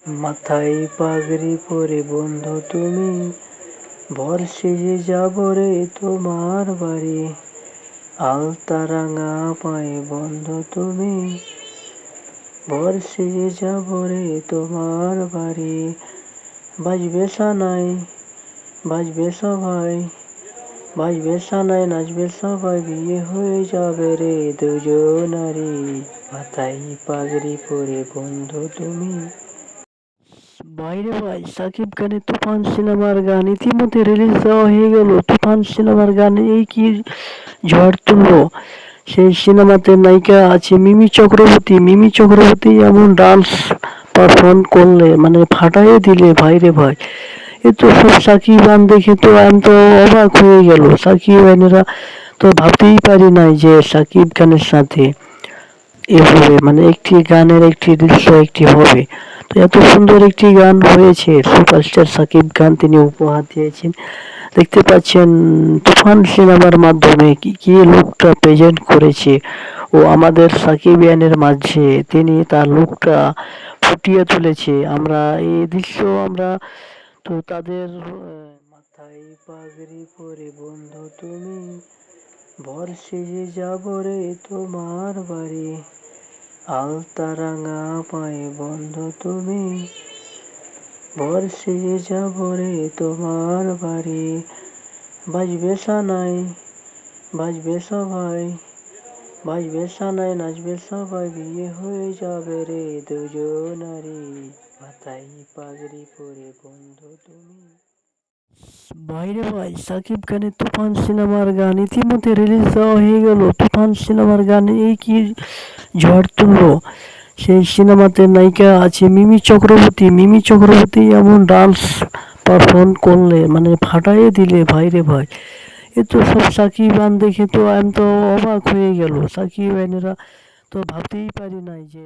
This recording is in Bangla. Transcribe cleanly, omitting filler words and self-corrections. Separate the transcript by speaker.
Speaker 1: মাথায় পাগড়ি পরে বন্ধু তুমি, ভর সেজে যাব রে তোমার বাড়ি। আলতা রাঙা পায়ে বন্ধু তুমি, ভর সেজে যাব রে তোমার বাড়ি। বাজবে সানাই, বাজবে সবাই, বাজবে সানাই, নাচবে সবাই, বিয়ে হয়ে যাবে রে দুজনারি। মাথায় পাগড়ি পরে বন্ধু তুমি। বাইরে ভাই, সাকিব খানের তুফান সিনেমার গান ইতিমধ্যে রিলিজ দেওয়া হয়ে গেল। তুফান সিনেমার গান এই কি ঝড় তুললো! সেই সিনেমাতে নায়িকা আছে মিমি চক্রবর্তী। মিমি চক্রবর্তী এমন ডান্স পারফর্ম করলে মানে ফাটাইয়ে দিলে ভাইরে ভাই। এ তো সব সাকিব গান দেখে তো আমি তো অবাক হয়ে গেল। সাকিব গানেরা তো ভাবতেই পারি নাই যে সাকিব খানের সাথে এভাবে মানে একটি গানের একটি দৃশ্য একটি হবে। তো এত সুন্দর একটি গান হয়েছে, সুপারস্টার সাকিব খান তিনি উপহার দিয়েছেন। দেখতে পাচ্ছেন তুফান সিনেমার মাধ্যমে কি কি লুকটা প্রেজেন্ট করেছে ও আমাদের সাকিবিয়ানের মাঝে তিনি তার লুকটা ফুটিয়ে তুলেছে। আমরা এই দৃশ্য আমরা তো তাদের মাথায় পাগড়ি পরে বন্ধু তুমি, ভর সেজে যাব রে তোমার বাড়ি। আলতা রাঙা পায়ে বন্ধু তুমি, ভর সেজে যাব রে তোমার বাড়ি। বাজবে সানাই, বাজবে সবাই, বাজবে সানাই, নাচবে সবাই, বিয়ে হয়ে যাবে রে দুজনারি। মাথায় পাগড়ি পরে বন্ধু তুমি। বাইরে ভাই, সাকিব খানের তুফান সিনেমার গান ইতিমধ্যে রিলিজ দেওয়া হয়ে গেল। তুফান সিনেমার গান এই কি ঝড় তুললো! সেই সিনেমাতে নায়িকা আছে মিমি চক্রবর্তী। মিমি চক্রবর্তী এমন ডান্স পারফর্ম করলে মানে ফাটাইয়ে দিলে ভাইরে ভাই। এ তো সব সাকিব গান দেখে তো আমি তো অবাক হয়ে গেল। সাকিব গানেরা তো ভাবতেই পারি নাই যে